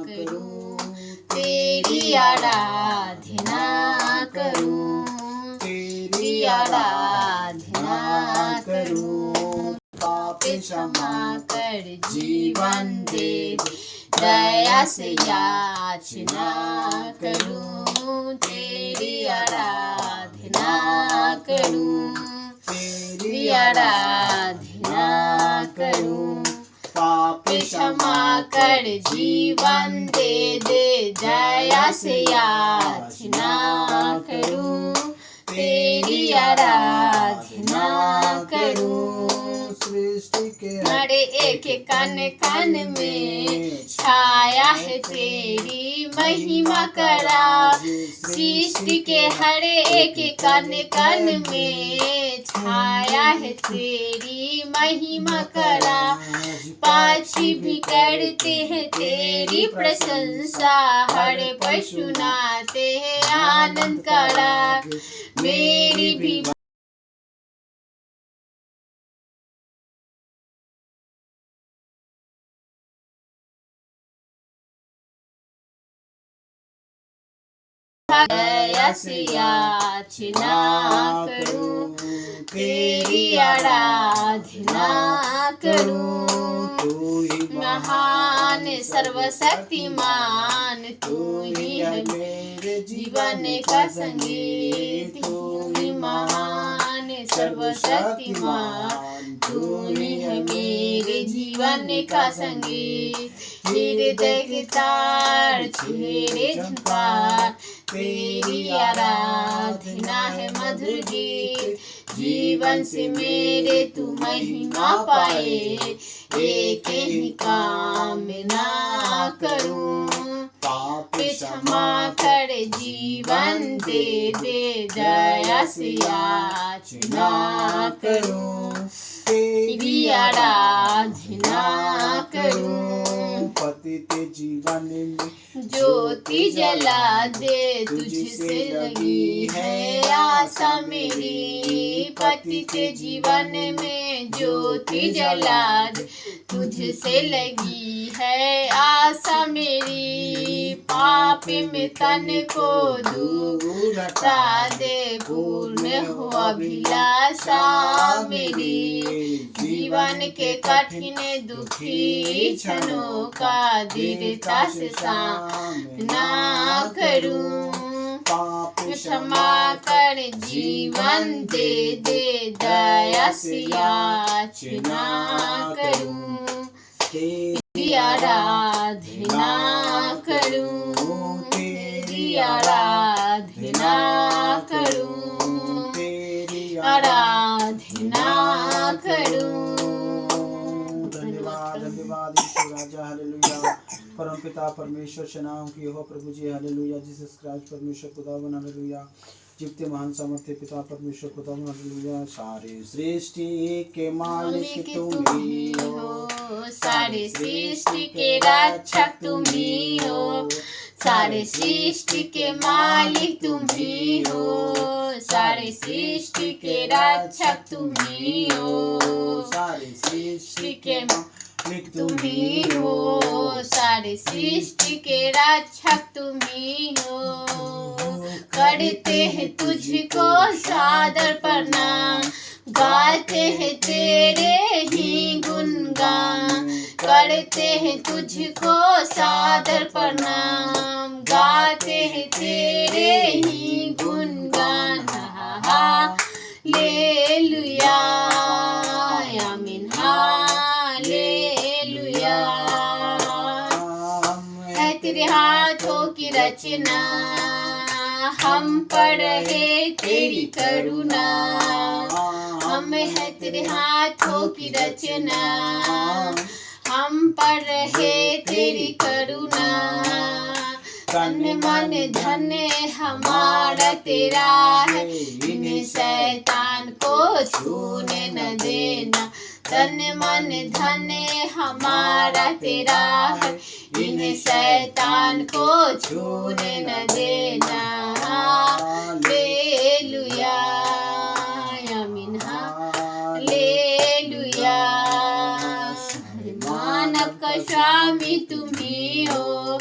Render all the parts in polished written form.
करूं, तेरी आराधना करूं, तेरी आराधना करूं। पाप क्षमा कर जीवन दे दे, दया से याचना करूं, तेरी आराधना करूं, तेरी आराधना करूं। पाप क्षमा कर जीवन दे दे, दया से याचना करूं, तेरी आराधना करूं। सृष्टि के हर एक कण कण में छाया है तेरी महिमा करा, सृष्टि के हर एक कण कण में छाया है तेरी महिमा करा। पक्षी भी करते हैं तेरी प्रशंसा, हर पशु सुनाते हैं आनंद करा। मेरी भी दया से याचना करूं, तेरी आराधना करूं। तू ही महान सर्वशक्तिमान, तू ही है मेरे जीवन का संगीत। तू ही महान सर्वशक्तिमान, तू ही है मेरे जीवन का संगीत। हृदय के तार छेड़े झनकार, तेरी आराधना है मधुर गीत। जीवन से मेरे तू महिमा पाए, एक ही कामना करूं। पाप क्षमा कर जीवन दे दे, दया से याचना करूं, तेरी आराधना करूं। पतित जीवन में ज्योति जला दे, तुझसे लगी है आशा मेरी। पतित जीवन में ज्योति जला दे, तुझसे लगी है आशा मेरी। पाप में तन को दूर हटा दे, पूर्ण हो अभिलाषा मेरी। जीवन के कठिन दुखी क्षणों का दृढ़ता से सामना करूं। पाप क्षमा कर जीवन दे दे, दया से याचना करूं, तेरी आराधना करूं, तेरी आराधना करूं, तेरी आराधना करूं। धन्यवाद धन्यवाद यीशु राजा, हालेलुया। परम पिता परमेश्वर सेनाओं की हो प्रभु जी, हालेलुया। जीसस क्राइस्ट परमेश्वर खुदावन, हालेलुया। जीवते महान सामर्थ्य पिता परमेश्वर खुदावन, हालेलुया। सारे सृष्टि के मालिक तुम ही हो, सारे सृष्टि के रक्षक तुम ही हो। सारे सृष्टि के मालिक तुम ही हो, सारे सृष्टि के रक्षक तुम ही हो। सारे सृष्टि के मालिक तुम ही हो, सारे सृष्टि के रक्षक तुम ही हो। करते हैं तुझको सादर प्रणाम, गाते हैं तेरे ही गुणगान। करते हैं तुझको सादर प्रणाम, गाते हैं तेरे ही गुणगान। हालेलुया आमीन, हालेलुया। है तेरे हाथों की रचना, हम पर है तेरी करुणा। हम है तेरे हाथों की रचना, हम पर है तेरी करुणा। तन मन धन हमारा तेरा है, इन शैतान को छूने न देना। तन मन धन हमारा तेरा है, इन शैतान को छूने न देना। हालेलुया आमीन, हालेलुया। मानव का स्वामी तुम ही हो,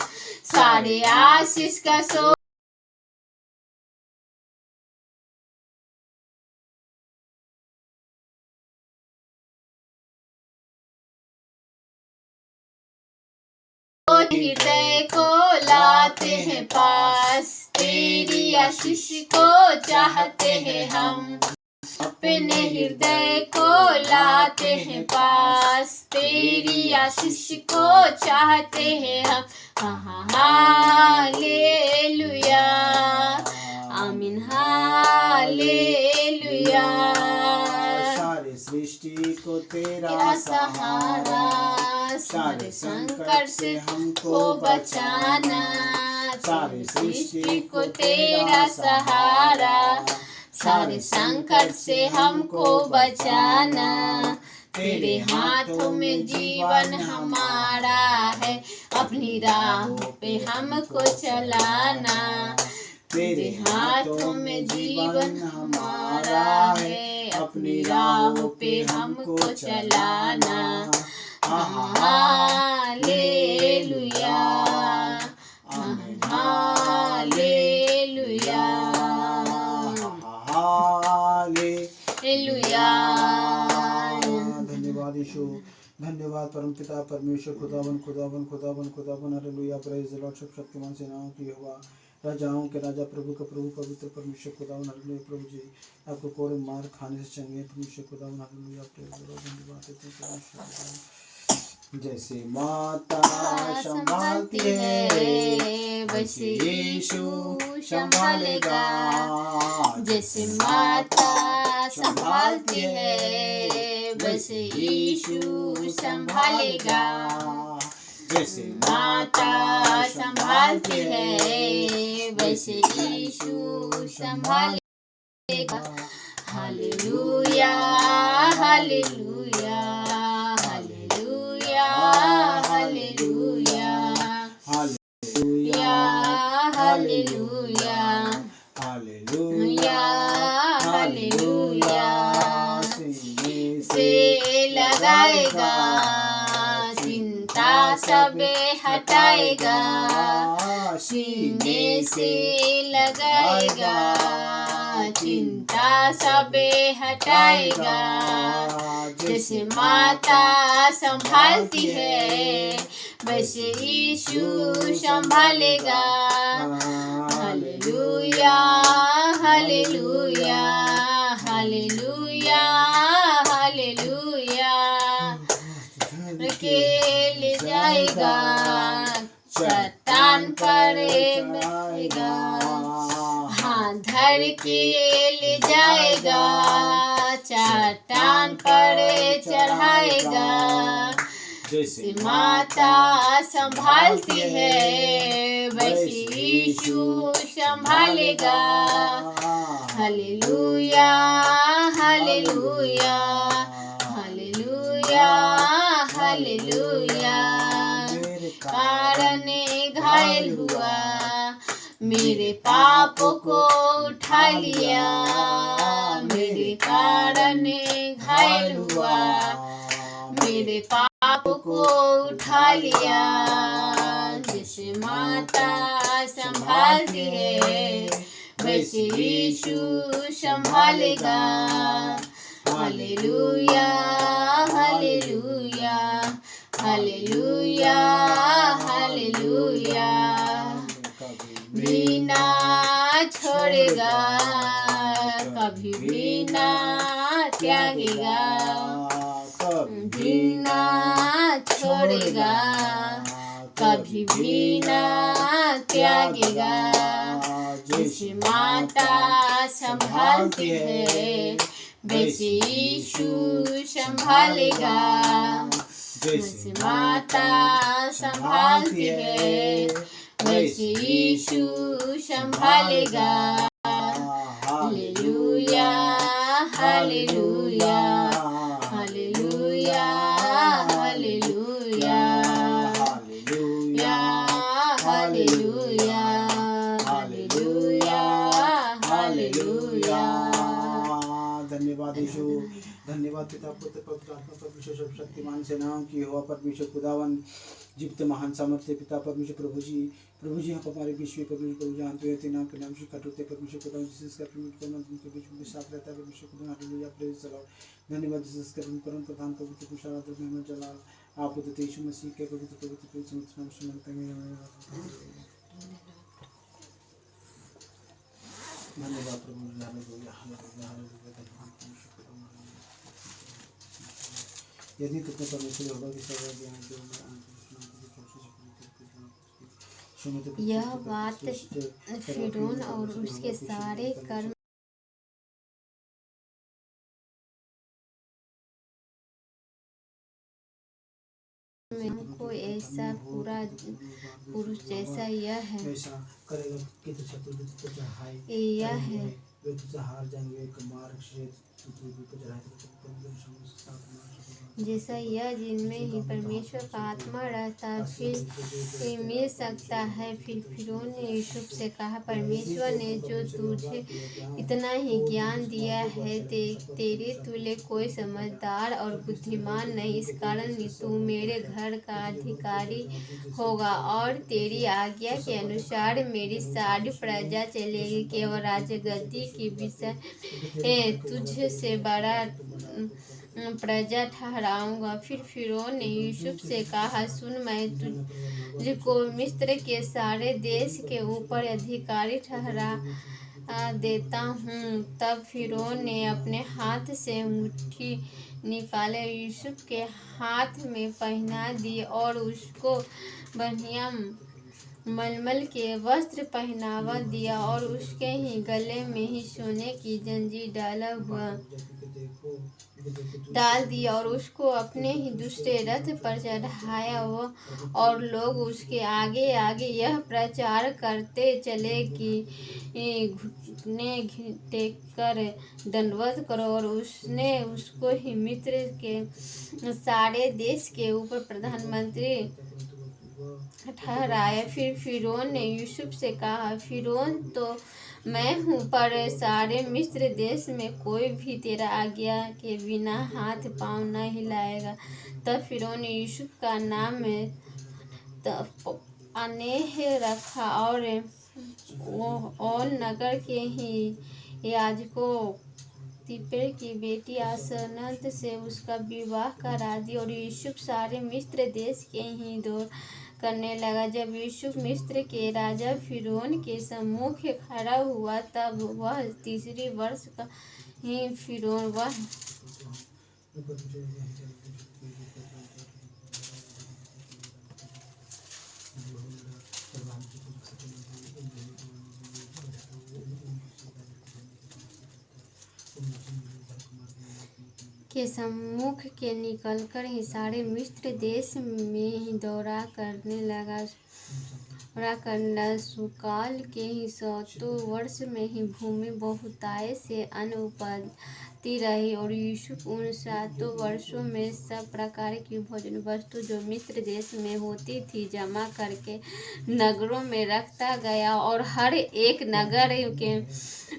सारे आशीष का सो हृदय को लाते हैं पास, तेरी आशीष को चाहते हैं हम। अपने हृदय को लाते हैं पास, तेरी आशीष को चाहते हैं हम। हालेलुया, आमीन, हालेलुया। सारे सृष्टि को तेरा सहारा, सारे संकट से हमको बचाना। सारे सृष्टि को तेरा सहारा, सारे संकट से हमको बचाना। तेरे हाथों में जीवन हमारा है, अपनी राहों पे हमको चलाना। तेरे हाथों में जीवन हमारा है, अपनी राहों पे हमको चलाना। Hallelujah, hallelujah, hallelujah. धन्यवाद यीशु, धन्यवाद परमपिता परमेश्वर, खुदावन खुदावन खुदावन खुदावन। Hallelujah, praise the Lord. Shaktimaan सेनाओं की यहोवा, राजाओं के राजा, प्रभु का प्रभु, पवित्र परमेश्वर खुदावन। हालेलुया प्रभु जी, आपको कोड़े मार खाने से चंगे परमेश्वर खुदावन। Hallelujah, praise the Lord. धन्यवाद देते हैं परमेश्वर। जैसे माता संभालती है वैसे यीशु संभालेगा। जैसे माता संभालती है वैसे यीशु संभालेगा। जैसे माता संभालती है वैसे यीशु संभालेगा। Hallelujah, hallelujah, hallelujah, hallelujah, hallelujah, hallelujah, hallelujah, hallelujah. सीने से लगाएगा, चिंता सबे हटाएगा। सीने से लगाएगा, चिंता सबे हटाएगा। जैसे माता संभालती है वैसे यीशु संभालेगा। Hallelujah, hallelujah, hallelujah, hallelujah. के ले जाएगा, चट्टान पर बैठेगा। हाँ, धर के ले जाएगा, चट्टान पर चढ़ाएगा। जैसे माता संभालती है वैसे यीशु संभालेगा। Hallelujah, hallelujah, hallelujah, hallelujah. कारण घायल हुआ, मेरे पापों को उठा लिया। मेरे कारण घायल हुआ, मेरे पापों को उठा लिया। जैसे माता संभालती है वैसे यीशु संभालेगा। Hallelujah, hallelujah, hallelujah, hallelujah. भी ना छोड़ेगा, कभी भी ना त्यागेगा। भी ना छोड़ेगा, कभी भी ना त्यागेगा। जैसे माता संभालती है वैसे यीशु संभालेगा। जैसे माता संभालती है वैसे यीशु संभालेगा। Hallelujah, hallelujah, hallelujah, hallelujah, hallelujah, hallelujah, hallelujah. धन्यवाद यीशु, धन्यवाद पिता पुत्र पवित्र आत्मा परमेश्वर सर्वशक्तिमान सेनाओं की यहोवा परमेश्वर खुदावन। जीवित महान सामर्थ्य पिता परमेश्वर प्रभु जी आप हमारे बीच में परमेश्वर प्रभु जानते हैं तेरे नाम के नाम से कटोते परमेश्वर खुदा जीसस का परमेश्वर करना उनके बीच में साथ रहता है परमेश्वर खुदा हालेलुया प्रेज द लॉर्ड धन्यवाद जीसस का परम प्रधान पवित्र कुशावाद में जलाल आप देते यीशु मसीह के पवित्र नाम से मांगते हैं धन्यवाद प्रभु हालेलुया हालेलुया हालेलुया धन्यवाद परमेश्वर खुदा यदि तुमने परमेश्वर होगा कि सब ज्ञान जो यह बात फिरौन और उसके सारे कर्म में हमको ऐसा पूरा पुरुष जैसा यह है यह है जैसा यह जिनमें ही परमेश्वर का आत्मा रहता फिर मिल सकता है। फिर फिरौन ने यूसुफ से कहा, परमेश्वर ने जो तुझे इतना ही ज्ञान दिया है, तेरे तुल्य कोई समझदार और बुद्धिमान नहीं, इस कारण तू मेरे घर का अधिकारी होगा और तेरी आज्ञा के अनुसार मेरी सारी प्रजा चलेगी। केवल राजगद्दी की विषय तुझसे बड़ा प्रजा ठहराऊंगा। फिर फिरौन ने यूसुफ से कहा, सुन, मैं तुझको मिस्र के सारे देश के ऊपर अधिकारी ठहरा देता हूँ। तब फिरौन ने अपने हाथ से मुट्ठी निकाले, यूसुफ के हाथ में पहना दी और उसको बढ़िया मलमल के वस्त्र पहनावा दिया और उसके ही गले में ही सोने की जंजीर डाल दिया और उसको अपने ही दूसरे रथ पर चढ़ाया। और लोग उसके आगे आगे यह प्रचार करते चले कि घुटने टेककर दंडवत करो, और उसने उसको ही मिस्र के सारे देश के ऊपर प्रधानमंत्री ठहराया। फिर फिरौन ने यूसुफ से कहा, फिरौन तो मैं हूँ, पर सारे मिस्र देश में कोई भी तेरा आज्ञा के बिना हाथ पांव न हिलाएगा। तब फिरौन ने यूसुफ का नाम अनेह रखा और नगर के ही याजकों तिपेर की बेटी आसनत से उसका विवाह करा दिया और यूसुफ सारे मिस्र देश के ही दौर करने लगा। जब यूसुफ मिस्र के राजा फिरौन के सम्मुख खड़ा हुआ, तब वह 3 वर्ष का ही फिरौन वह के सम्मुख के निकलकर ही सारे मिस्र देश में ही दौरा करने लगा। सुकाल के ही 100 वर्ष में ही भूमि बहुताय से अन्न उपजती रही और यूसुफ उन 7 वर्षों में सब प्रकार की भोजन वस्तु जो मिस्र देश में होती थी जमा करके नगरों में रखता गया, और हर एक नगर के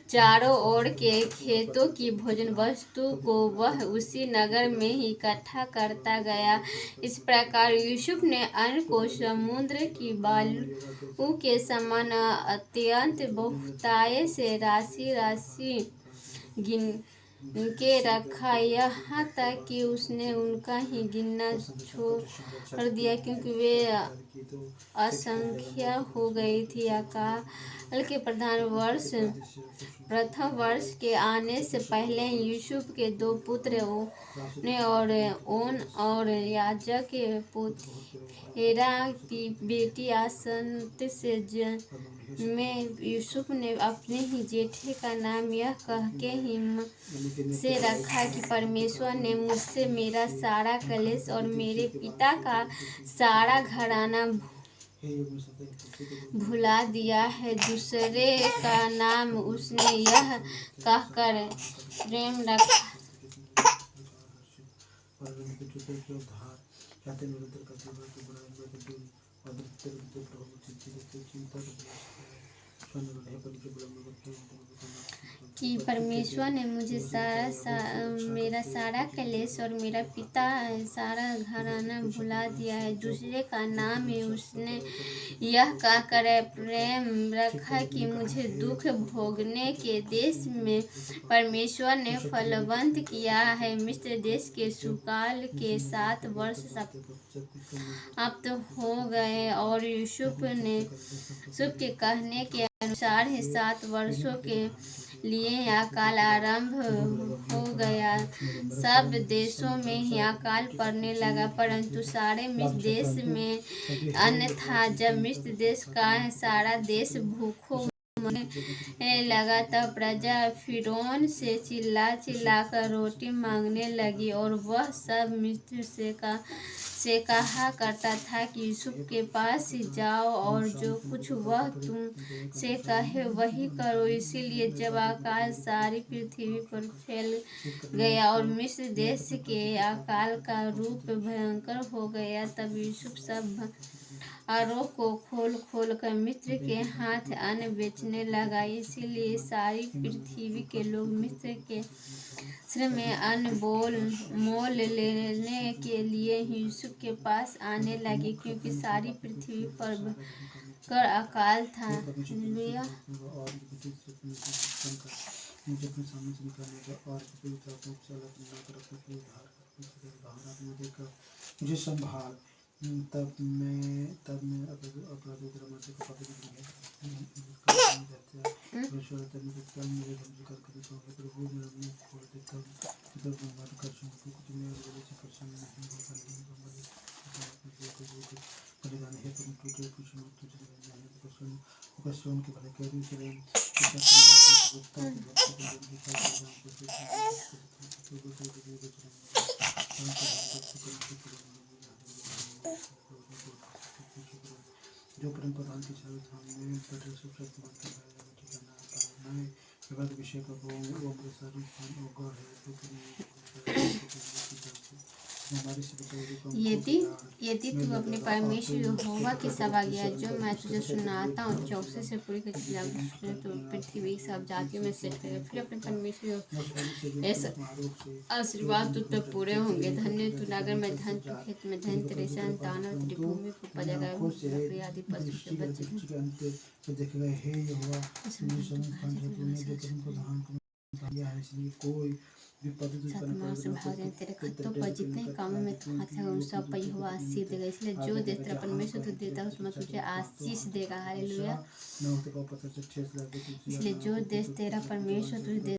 चारों ओर के खेतों की भोजन वस्तु को वह उसी नगर में ही इकट्ठा करता गया। इस प्रकार यूसुफ ने अन्न को समुद्र की बालू के समान अत्यंत बहुतायत से राशि गिन के रखा, यहाँ तक कि उसने उनका ही गिनना छोड़ दिया, क्योंकि वे असंख्य हो गई थी। अकाल के प्रथम वर्ष के आने से पहले यूसुफ के 2 पुत्र ओन और याजक पोतीफेरा की बेटी आसनत से में यूसुफ ने अपने ही जेठे का नाम यह कह के ही से रखा कि परमेश्वर ने मुझसे मेरा सारा कलेश और मेरे पिता का सारा घराना भुला दिया है। दूसरे का नाम उसने यह कहकर प्रेम रखा, कि परमेश्वर ने मुझे मेरा सारा कलेश और मेरा पिता सारा घराना भुला दिया है। दूसरे का नाम है, उसने यह कहकर प्रेम रखा कि मुझे दुख भोगने के देश में परमेश्वर ने फलवंत किया है। मिस्र देश के सुकाल के 7 वर्ष अब तो हो गए और यूसुफ के कहने के अनुसार ही 7 वर्षों के लिए अकाल आरंभ हो गया। सब देशों में ही अकाल पड़ने लगा, परंतु सारे मिस्र देश में अन्न था। जब मिस्र देश का सारा देश भूखों लगा तब प्रजा फिरौन से चिल्ला कर रोटी मांगने लगी, और वह सब मिस्र से कहा करता था कि यूसुफ के पास जाओ और जो कुछ वह तुम से कहे वही करो। इसीलिए जब अकाल सारी पृथ्वी पर फैल गया और मिस्र देश के अकाल का रूप भयंकर हो गया, तब यूसुफ सब भंडारों को खोल कर मिस्र के हाथ अन्न बेचने लगा। इसीलिए सारी पृथ्वी के लोग मिस्र में अन्न मोल लेने के लिए यूसुफ के पास आने लगे, क्योंकि सारी पृथ्वी पर भयंकर अकाल था। हालेलुया। मुझे संभाल, तब मैं अपराधों को मत को पकड़ लिया परमेश्वर तेरे को क्या मुझे धमकी करके दिखाओगे, प्रभु मेरा मुंह खोल दे तब मैं कर सकूं कि तुम्हें मेरे से प्रसन्न नहीं होगा। बलिदान है तुम टूटे कुछ मत तुझे नहीं प्रसन्न के भले कह दी चले जो परम प्रधान के सामने बड़े सुप्रसिद्ध मंत्र है विवाद विषय का वो मेरे सारे स्थान होगा है यदि तू अपने परमेश्वर यहोवा की सब आज्ञा जो मैं तुझे सुनाता हूँ चौकसे से पूरी कर तो पृथ्वी सब जातियों में सेट करेगा। फिर अपने परमेश्वर ऐसा आशीर्वाद तुझ पर पूरे होंगे। धन्य तू नगर में धन, तू खेत में धन, तेरे संतान और तेरी भूमि को उपजेगा आदि पशु से तेरे खत्तों पर जितने कामों में तू हाथ लगा उन सब पर यहोवा आशीष देगा। इसलिए जो देश तेरा परमेश्वर तुझे देता है उसमें तुझे आशीष देगा। हालेलुया। इसलिए जो देश तेरा परमेश्वर तुझे देता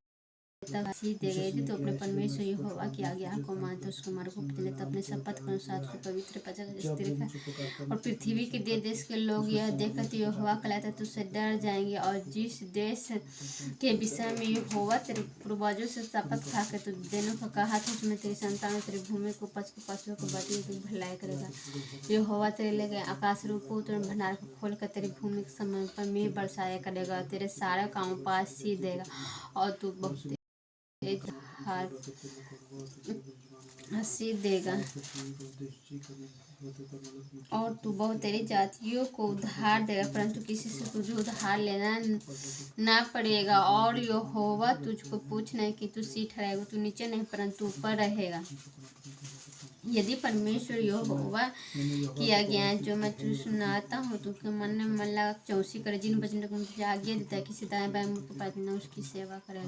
आशीष देगा। यदि तो अपने परमेश्वर यहोवा की आज्ञा को मानता उसको मार्ग को चले तो अपने शपथ के अनुसार उसके पवित्र पवित्र और पृथ्वी के देश के लोग यह देखकर यहोवा कहलाता तो उससे डर जाएंगे। और जिस देश के विषय में यहोवा तेरे पूर्वजों से शपथ खा के तो देने को कहा था उसमें तेरी संतान तेरी भूमि को पशुओं को बदले की भलाई करेगा। यहोवा तेरे ले गए आकाश रूप भंडार को खोल कर तेरी भूमि के समय पर मेघ बरसाया करेगा, तेरे सारे काम पर आशीष देगा और तू बहुत हंसी देगा और तू बहुत तेरी जातियों को उधार देगा, परंतु किसी से तुझे उधार लेना ना पड़ेगा। और यहोवा तुझको पूछ नहीं कि तू सीठ रहेगा, तू नीचे नहीं परंतु ऊपर रहेगा। यदि परमेश्वर यहोवा की आज्ञा जो मैं तुझे सुनाता हूँ तू के मन में मन लगा चौसी करे, जिन वचनों को तुझे आज्ञा देता है किसी दाएं बाएं मुख को पातना उसकी सेवा करे।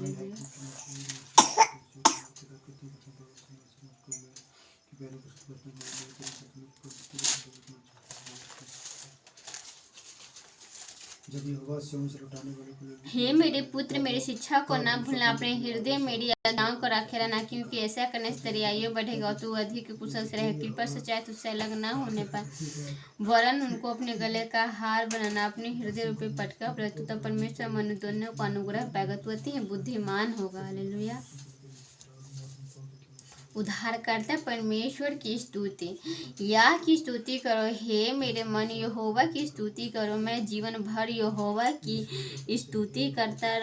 हे मेरे पुत्र, मेरी शिक्षा को न भूलना, अपने हृदय मेरी आज्ञाओं को रखे रहना, क्योंकि ऐसा करने से तेरी आयु बढ़ेगा और तू अधिक कुशल से रहे। कृपा सच्चाई तुझसे अलग न होने पर वरन उनको अपने गले का हार बनाना, अपने हृदय रूपे पटका परंतु तब परमेश्वर मनु दोनों को अनुग्रह पाएगा, तू अति बुद्धिमान होगा। हालेलुया। उद्धारकर्ता परमेश्वर की स्तुति या की स्तुति करो। हे मेरे मन यहोवा की स्तुति करो। मैं जीवन भर यहोवा की स्तुति करता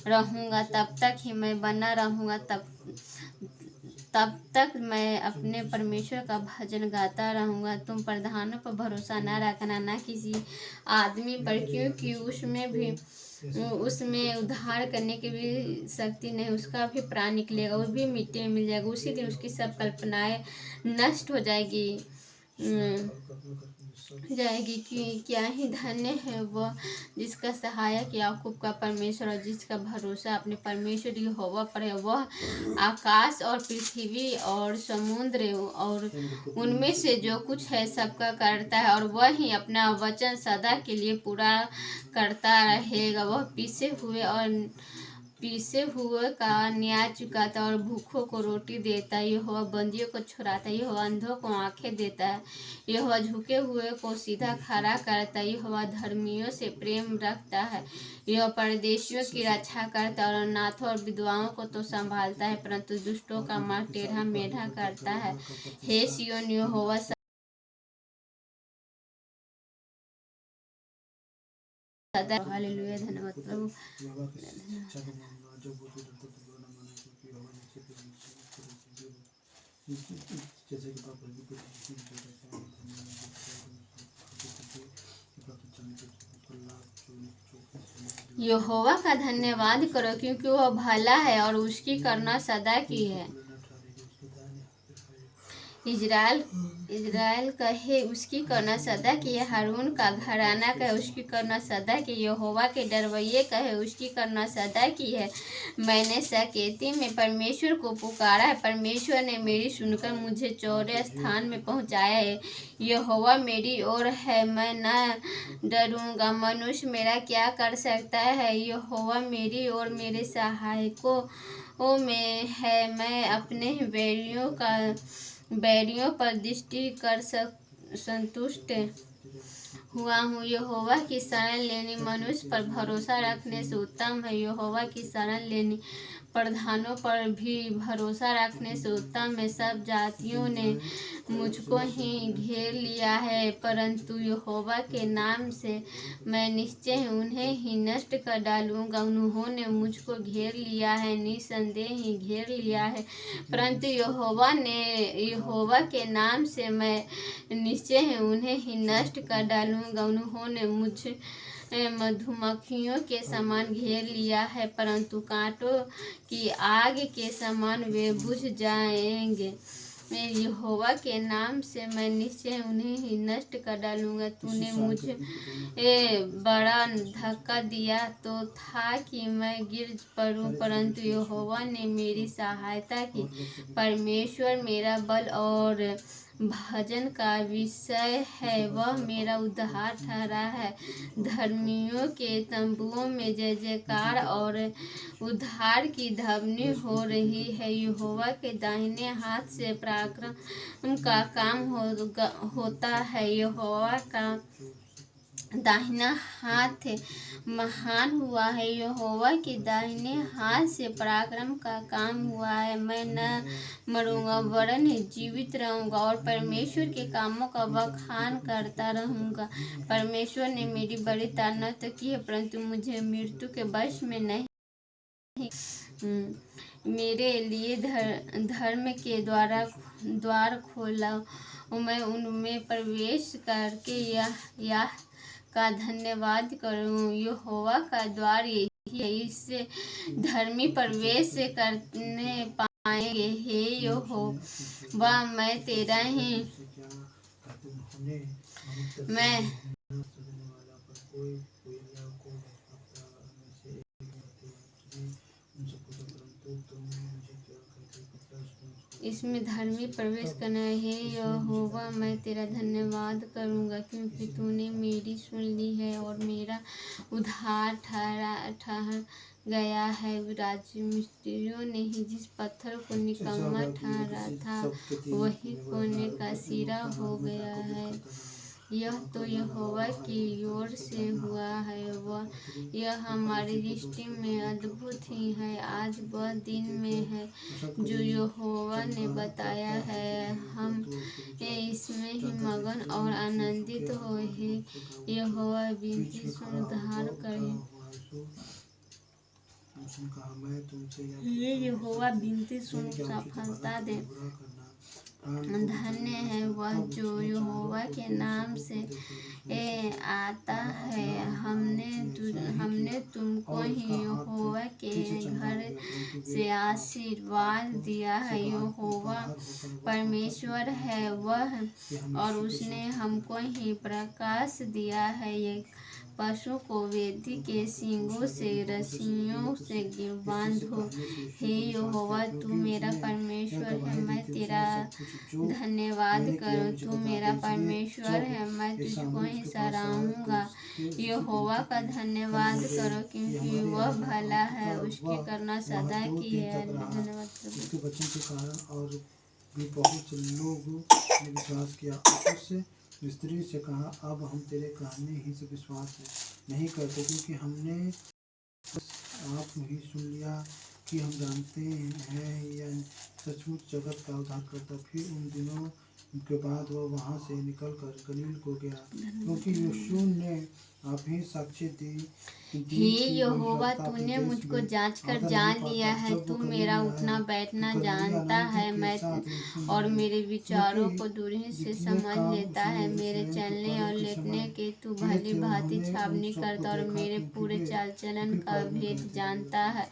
रहूँगा, तब तक ही मैं बना रहूँगा। तब तक मैं अपने परमेश्वर का भजन गाता रहूँगा। तुम प्रधानों पर भरोसा न रखना, न किसी आदमी पर, क्योंकि उसमें उद्धार करने की भी शक्ति नहीं। उसका भी प्राण निकलेगा, वो भी मिट्टी में मिल जाएगा। उसी दिन उसकी सब कल्पनाएं नष्ट हो जाएगी कि क्या ही धन्य है वह जिसका सहायक याकूब का परमेश्वर और जिसका भरोसा अपने परमेश्वर यहोवा पर है। वह आकाश और पृथ्वी और समुद्र और उनमें से जो कुछ है सबका करता है, और वह ही अपना वचन सदा के लिए पूरा करता रहेगा। वह पीसे हुए का न्याय चुकाता और भूखों को रोटी देता है। यहोवा बंदियों को छुड़ाता है। यहोवा अंधों को आंखें देता है। यहोवा झुके हुए को सीधा खड़ा करता है। यहोवा धर्मियों से प्रेम रखता है। यह परदेशियों की रक्षा करता है और अनाथों और विधवाओं को तो संभालता है, परंतु दुष्टों का मार्ग टेढ़ा मेढ़ा करता है। हे सिय्योन, यहोवा सदा। हालेलुया, धन्यवाद प्रभु। यहोवा का धन्यवाद करो, क्योंकि वह भला है और उसकी करुणा सदा की है। इज़राइल कहे, उसकी करुणा सदा की है। हारून का घराना कहे, उसकी करुणा सदा की। यहोवा के डरवैये कहे, उसकी करुणा सदा की है। मैंने सकेती में परमेश्वर को पुकारा है, परमेश्वर ने मेरी सुनकर मुझे चौड़े स्थान में पहुँचाया है। यहोवा मेरी ओर है, मैं न डरूंगा। मनुष्य मेरा क्या कर सकता है? यहोवा मेरी ओर मेरे सहायकों में है। मैं अपने बैरियों पर दृष्टि कर संतुष्ट हुआ हूँ। यहोवा की शरण लेनी मनुष्य पर भरोसा रखने से उत्तम है। यहोवा की शरण लेनी प्रधानों पर भी भरोसा रखने से उत्तम है। सब जातियों ने मुझको ही घेर लिया है, परंतु यहोवा के नाम से मैं निश्चय उन्हें ही नष्ट कर डालूंगा। उन्होंने मुझको घेर लिया है, निसंदेह ही घेर लिया है, परंतु यहोवा के नाम से मैं निश्चय उन्हें ही नष्ट कर डालूंगा। उन्होंने मुझे मधुमक्खियों के समान घेर लिया है, परंतु कांटों की आग के समान वे बुझ जाएंगे। यहोवा के नाम से मैं निश्चय उन्हें ही नष्ट कर डालूंगा। तूने मुझे बड़ा धक्का दिया तो था कि मैं गिर पड़ूं, परंतु यहोवा ने मेरी सहायता की। परमेश्वर मेरा बल और भजन का विषय है, वह मेरा उद्धार ठहरा है। धर्मियों के तंबुओं में जय जयकार और उद्धार की ध्वनि हो रही है। यहोवा के दाहिने हाथ से पराक्रम का काम होता है। यहोवा का दाहिना हाथ महान हुआ है। यहोवा के दाहिने हाथ से पराक्रम का काम हुआ है। मैं न मरूंगा वरन जीवित रहूंगा और परमेश्वर के कामों का बखान करता रहूंगा। परमेश्वर ने मेरी बड़ी ताड़ना तो की है, परंतु मुझे मृत्यु के वश में नहीं। मेरे लिए धर्म के द्वार खोला, मैं उनमें प्रवेश करके यह का धन्यवाद करूं। यहोवा का द्वार यही है, इससे धर्मी प्रवेश करने पाएंगे। हे यहोवा, मैं तेरा ही इसमें धर्मी प्रवेश करना है। हे यहोवा, मैं तेरा धन्यवाद करूंगा, क्योंकि तूने मेरी सुन ली है और मेरा उद्धार ठहर गया है। राजमिस्त्रियों ने ही जिस पत्थर को निकम्मा ठहरा था, वही कोने का सिरा हो गया है। यह तो यहोवा की ओर से हुआ है, यह हमारी दृष्टि में अद्भुत ही है। आज वह दिन में है जो यहोवा ने बताया है, हम इसमें ही मगन और आनंदित हो। हे यहोवा, विनती सुन, उद्धार करे। उसने कहा, मैं तुमसे ये यहोवा विनती सुन सफलता दे। धन्य है वह जो यहोवा के नाम से आता है। हमने तुमको ही यहोवा के घर से आशीर्वाद दिया है। यहोवा परमेश्वर है वह, और उसने हमको ही प्रकाश दिया है। ये पशु को वेदी के सींगों से रस्सियों से बांधो। हे यहोवा, तू मेरा परमेश्वर है, मैं तेरा धन्यवाद करूं। तू मेरा परमेश्वर है, मैं तुझको ही सराहूंगा। यहोवा का धन्यवाद करो, क्योंकि वह भला है, उसकी करुणा सदा की है। धन्यवाद प्रभु। उसके वचन के कारण और भी बहुत से लोगों ने विश्वास किया। उससे स्त्री से कहा, अब हम तेरे कहने ही से विश्वास नहीं करते, क्योंकि हमने आप ही सुन लिया कि हम जानते हैं यह सचमुच जगत का उद्धार करता। फिर उन दिनों के बाद वह वहाँ से निकलकर गलील को गया, क्योंकि यीशु ने आप ही साक्ष्य दी। हे यहोवा, तूने मुझको जांच कर जान लिया है। तू मेरा उठना बैठना जानता है, मैं और मेरे विचारों को दूर ही से समझ लेता है। मेरे चलने और लेटने के तू भली भांति छावनी करता, और मेरे पूरे चाल चलन का भेद जानता है।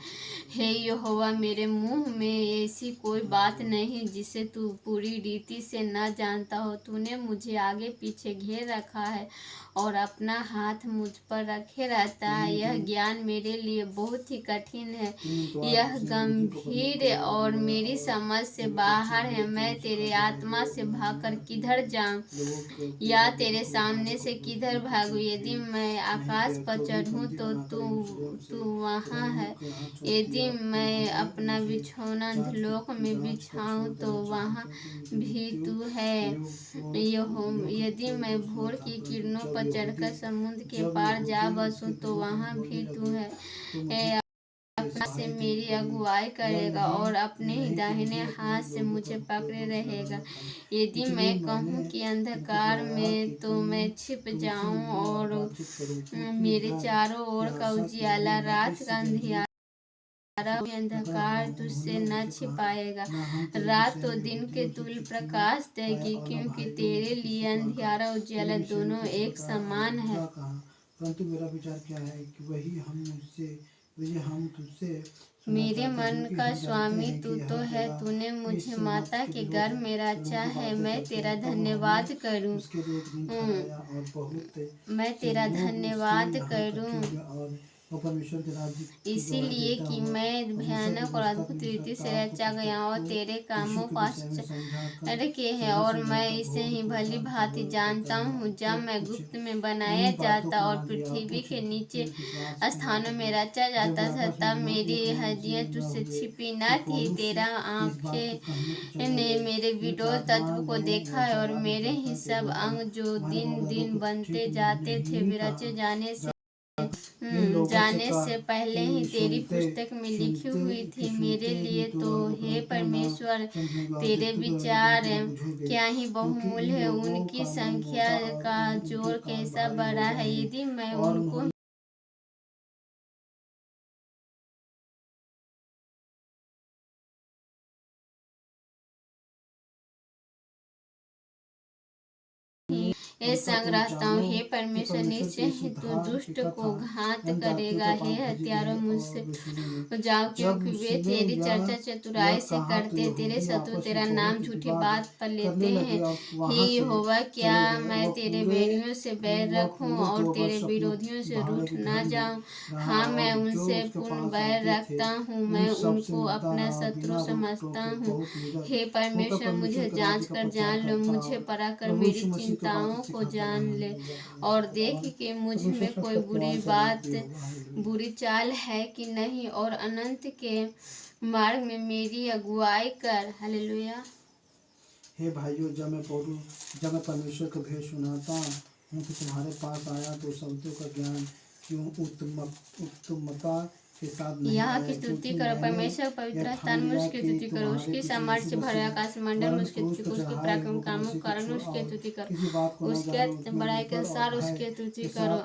हे यहोवा, मेरे मुंह में ऐसी कोई बात नहीं जिसे तू पूरी रीति से न जानता हो। तूने मुझे आगे पीछे घेर रखा है और अपना हाथ मुझ पर रखे रहता है। यह ज्ञान मेरे लिए बहुत ही कठिन है, यह गंभीर और मेरी समझ से बाहर है। मैं तेरे आत्मा से भागकर किधर जाऊं, या तेरे सामने से किधर भागूं? यदि मैं आकाश पर चढ़ूं तो तू वहाँ है। यदि मैं अपना बिछौना लोक में बिछाऊं तो वहाँ भी तू है। यदि मैं भोर की किरणों पर चढ़कर समुद्र के पार जा बसूं तो वहाँ भी तू है। अपना से मेरी अगुवाई करेगा और अपने ही दाहिने हाथ से मुझे पकड़े रहेगा। यदि मैं कहूँ कि अंधकार में, तो मैं छिप जाऊं, और मेरे चारों ओर का उजियाला, रात का अंधियारा अंधकार तुझसे न छिपाएगा। रात तो दिन के तुल्य प्रकाश देगी, क्योंकि तेरे लिए अंधियारा उजियाला दोनों एक समान है। परंतु मेरा विचार क्या है कि वही हम तुझसे मेरे मन का स्वामी तू तो है। तूने मुझे माता के गर्भ में रचा है। मैं तेरा धन्यवाद करूं। मैं तेरा धन्यवाद करूं, इसीलिए कि मैं भयानक और अद्भुत रीति से रचा गया और तेरे कामों को आश्चर्य के है, और मैं इसे ही भली भांति जानता हूँ। जब मैं गुप्त में बनाया जाता और पृथ्वी के नीचे स्थानों में रचा जाता था, तब मेरी हड्डियाँ तुझसे छिपी न थी। तेरा आँखें ने मेरे विडोल तत्व को देखा है, और मेरे ही सब अंग जो दिन दिन बनते जाते थे, वे रचे जाने से पहले ही तेरी पुस्तक में लिखी हुई थी मेरे लिए। तो हे परमेश्वर, तेरे विचार क्या ही बहुमूल्य है, उनकी संख्या का जोर कैसा बड़ा है। यदि मैं उनको हे संग रहता हूँ। हे परमेश्वर, निश्चय ही तू दुष्ट को घात करेगा। हे हत्यारों, मुझसे जाओ, क्योंकि वे तेरी चर्चा चतुराई से करते। तेरे शत्रु तेरा नाम झूठी बात पर लेते हैं। हे यहोवा, क्या मैं तेरे बैरियों से बैर रखूं और तेरे विरोधियों से रूठ न जाऊं? हाँ, मैं उनसे पूर्ण बैर रखता हूँ, मैं उनको अपना शत्रु समझता हूँ। हे परमेश्वर, मुझे जांच कर जान लो, मुझे पराकर मेरी चिंताओं को जान ले, और देख कि मुझ में कोई बुरी चाल है कि नहीं, और अनंत के मार्ग में मेरी अगुवाई कर। हालेलुया। हे भाइयों, जब मैं परमेश्वर का भेद सुनाता हूँ कि तुम्हारे पास आया, तो शब्दों का ज्ञान क्यों उत्तमता के साथ नहीं यहाँ आया, की स्तुति करो। परमेश्वर पवित्र स्थान में उसकी स्तुति करो। उसकी सामर्थ्य से भरे आकाश मंडल में उसकी स्तुति करो। उसके पराक्रम कामों के कारण उसकी स्तुति करो। उसके बड़ाई के अनुसार उसकी स्तुति करो।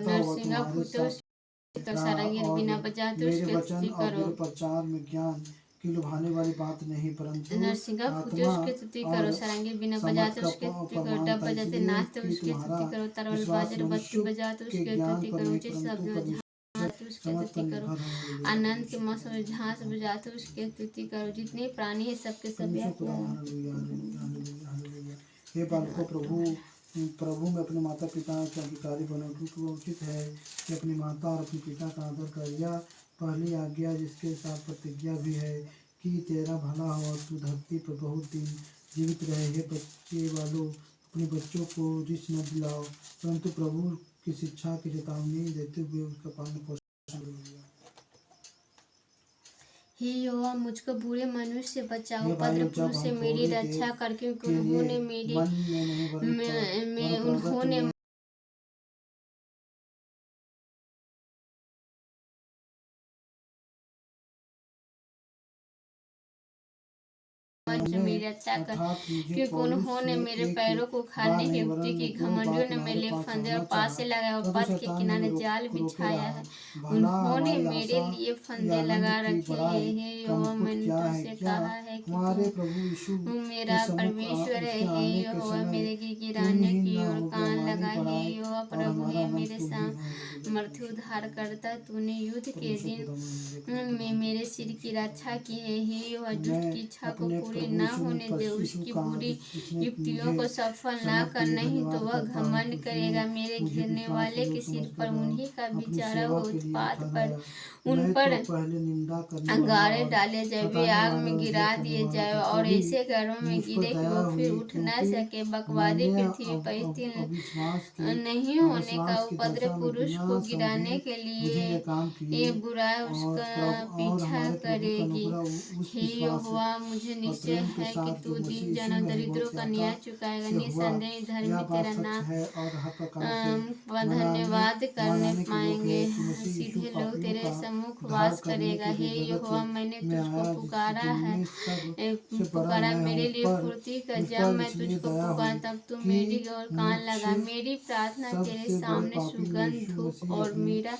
नरसिंगा फूटे सारंगी बिना बजाते मेरे उसकी वचन स्तुति और करो। मेरे प्रचार में ज्ञान की लुभाने वाली बात नहीं, परंतु नरसिंगा फूटे आत्मा उसकी स्तुति करो। और सारंगी बिना समझ बजाते का उसकी स्तुति करो। प्रमाण डब था, बजाते इसलिए नाचते कि उसकी तुम्हारा स्तुति करो। तरवल विश्वास बाजे बत्ती मनुष्यों बजाते के उसकी ज्ञान स्तुति पर करो। नहीं, ऊंचे परंतु शब्द में झांसते उसकी समझ स्तुति पर करो। निर्भर है। आनंद के मौसम में झांस बजाते उसकी स्तुति करो। जितने प्राणी है सबके सब परमेश्वर व्यापी खुदा, है। Hallelujah, hallelujah, hallelujah, hallelujah. हे बालकों, प्रभु में अपने माता पिता के अंगीकारी बनो, क्योंकि वो उचित है कि अपनी माता और अपने पिता का आदर कर। यह पहली आज्ञा जिसके साथ प्रतिज्ञा भी है कि तेरा भला हो और तू धरती पर बहुत दिन जीवित रहे। हे बच्चे वालों, अपने बच्चों को रिच न दिलाओ, परंतु प्रभु की शिक्षा की चेतावनी देते हुए उसका पालन पोषण करो। हे यहोवा, मुझको बुरे मनुष्य से बचाओ, हे भाइयों, उपद्रव पुरुष जब से हम मेरी थोड़ी रक्षा देर कर, क्योंकि के लिए उन्होंने मेरी मन में नहीं उन्होंने मेरी रक्षा कर, क्योंकि उन्होंने मेरे पैरों को उखाड़ने की युक्ति की। घमंडियों ने मेरे लिए फंदे और पास से लगाया और पथ के किनारे जाल बिछाया है। उन्होंने मेरे लिए फंदे लगा रखे हैं। हे यहोवा, मैंने तुझसे कहा है कि तू मेरा परमेश्वर है। हे यहोवा, मेरे गिड़गिड़ाने की ओर कान लगा। हे यहोवा प्रभु, हे मेरे सामर्थ्य उद्धारकर्ता, तूने युद्ध के दिन में मेरे सिर की रक्षा की है। हे यहोवा, दुष्ट की इच्छा को पूरी न होने दे, उसकी बुरी युक्तियों को सफल न कर, नहीं तो वह घमंड करेगा। मेरे घेरने वाले के सिर पर उन्हीं का बिचारा हो, उत्पात पर उन पर अंगारे डाले जाए, वे आग में गिरा दिए जाए और ऐसे घरों में गिरे कि वो फिर उठ न सके। बकवादी पृथ्वी पर स्थिर नहीं होने का उपद्रव पुरुष को गिराने के लिए ये बुराई उसका पीछा करेगी। हे यहोवा, मुझे निश्चय है कि तू दीन जनों दरिद्रों का न्याय चुकाएगा। निसंदेह धर्मी तेरा नाम धन्यवाद करने पाएंगे। सीधे लोग तेरे सम्मुख वास करेगा। हे यहोवा, मैंने तुझको पुकारा है, पुकारा मेरे लिए फुर्ती कर। जब मैं तुझको पुकारा तब तू मेरी ओर कान लगा। मेरी प्रार्थना तेरे सामने सुगंध धूप और मेरा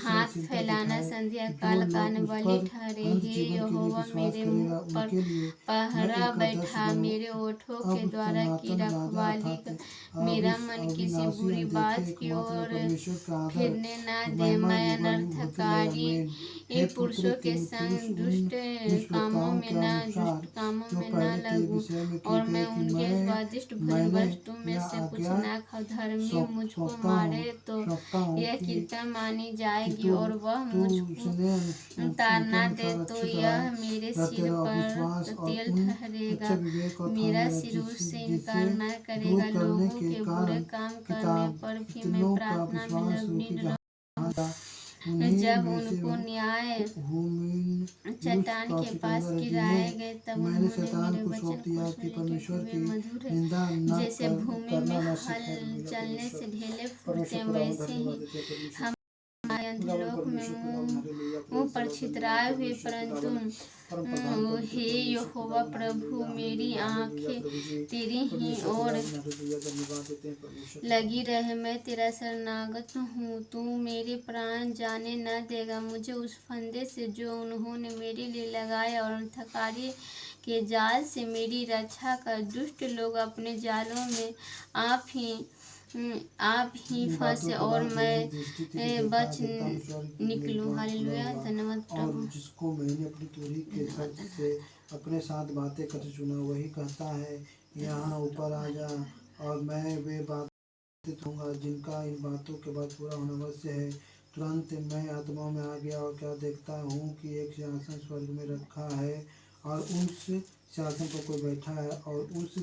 हाथ फैलाना संध्या काल का बलि ठहरे। हे यहोवा, मेरे मुख पर पहरा बैठा, मेरे ओठों के द्वारा की रखवाली कर। मेरा मन किसी बुरी बात की ओर फिरने न दे। मैं अनर्थकारी पुरुषों के संग दुष्ट कामों में न लगूं, और मैं उनके स्वादिष्ट भोजन वस्तु में से कुछ न खाऊं। धर्मी मुझको मारे तो यह कृपया मानी जाएगी, और वह मुझको ताड़ना दे तो यह मेरे सिर पर तेल ठहरेगा। मेरा सिर उससे इनकार न करेगा। लोगों के बुरे काम करने पर भी मैं प्रार्थना में लगी रहूं। जब उनको न्याय चट्टान के पास गिराए गए, तब उन्होंने मेरे वचन को सुने, वे मधुर है जैसे भूमि में हल चलने से ढेले फूटते, वैसे ही हम अंधलोक में मुंह पर छितराए हुए। परंतु हे यहोवा प्रभु, मेरी आंखें तेरी ही ओर लगी रहे। मैं तेरा शरणागत हूँ, तू मेरे प्राण जाने न देगा। मुझे उस फंदे से जो उन्होंने मेरे लिए लगाया, और अंधकारी के जाल से मेरी रक्षा कर। दुष्ट लोग अपने जालों में आप ही फंसे और मैं बच निकलूं। हालेलुया, धन्यवाद प्रभु। जिसको मैंने अपनी तुरही के शब्द से अपने साथ बातें कर चुना, वही कहता है, यहाँ ऊपर आ जा, और मैं वे बातें दूंगा जिनका इन बातों के बाद पूरा होना अवश्य है। तुरंत मैं आत्मा में आ गया और क्या देखता हूँ कि एक सिंहासन स्वर्ग में रखा है, और उस सिंहासन पर कोई बैठा है, और उस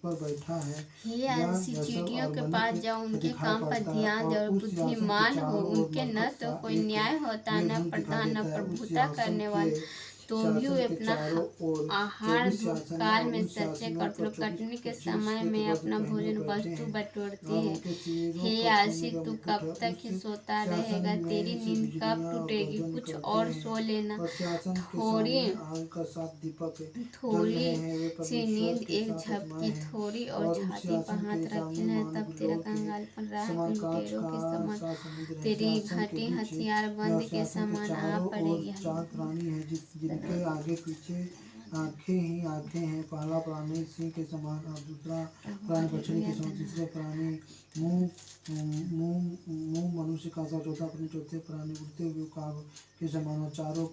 पर बैठा है। चींटियों के पास जाओ, उनके काम पर ध्यान दो, और बुद्धिमान हो। उनके न तो कोई न्याय होता, न प्रधान, न प्रभुता करने वाले, तो भी वे अपना आहार धूप काल में सच्चे कटों कटने के समय में अपना भोजन वस्तु बटोरती है। हे आशी, तू कब तक ही सोता रहेगा? तेरी नींद कब टूटेगी? कुछ और सो लेना। थोड़ी सी नींद, एक झपकी, थोड़ी और छाती पर हाथ रखना है, तब तेरा कंगालपन राह के लुटेरों के समान, तेरी घटी हथियार बंद के समान आ पड़ेगी। चार प्राणी है जिनके आगे पीछे आंखें ही आंखें हैं। पहला प्राणी सिंह के समान और दूसरा प्राणी बछड़ी के समान, तीसरे प्राणी मुंह मनुष्य का सा, चौथे प्राणी उड़ते हुए काग के समान और चारों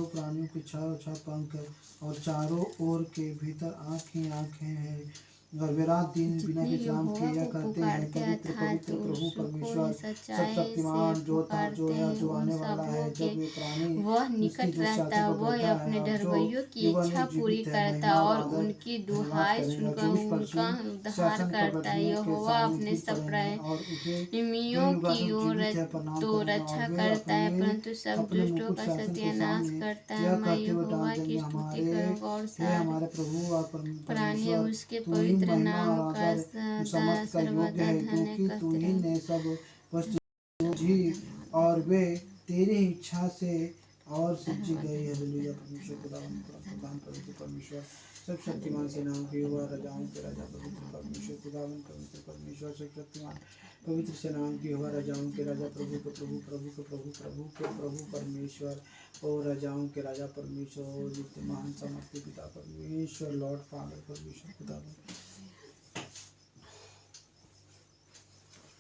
प्राणियों के छह पंख है और चारों ओर के भीतर आँख ही आँखें हैं। और वे रात दिन बिना विश्राम के यह करते हैं, पवित्र पवित्र प्रभु परमेश्वर सब शक्तिमान, जो था, जो है, जो आने वाला है। जब वे प्राणी वह निकट रहता, वह अपने डरवैयों की इच्छा पूरी करता और उनकी दुहाई सुनकर उनका उद्धार करता। यहोवा अपने सब प्रेमियों की ओर तो रक्षा करता है, परंतु सब दुष्टों का सत्यानाश करता है। मैं यहोवा की स्तुति करूँगा और सारे प्राणी उसके पवित्र नाम का सर्वदा धन्य करते रहें। और वे तेरी इच्छा से और सच्ची गई। हालेलुया। परमेश्वर खुदावन प्रधान पवित्र परमेश्वर सब शक्तिमान सेनाओं के यहोवा राजाओं के राजा पवित्र परमेश्वर खुदावन पवित्र परमेश्वर सब शक्तिमान पवित्र सेनाओं के यहोवा राजाओं के राजा प्रभु के प्रभु प्रभु के प्रभु प्रभु के प्रभु परमेश्वर और राजाओं के राजा परमेश्वर और महान सामर्थ्य पिता परमेश्वर लॉर्ड फादर परमेश्वर खुदावन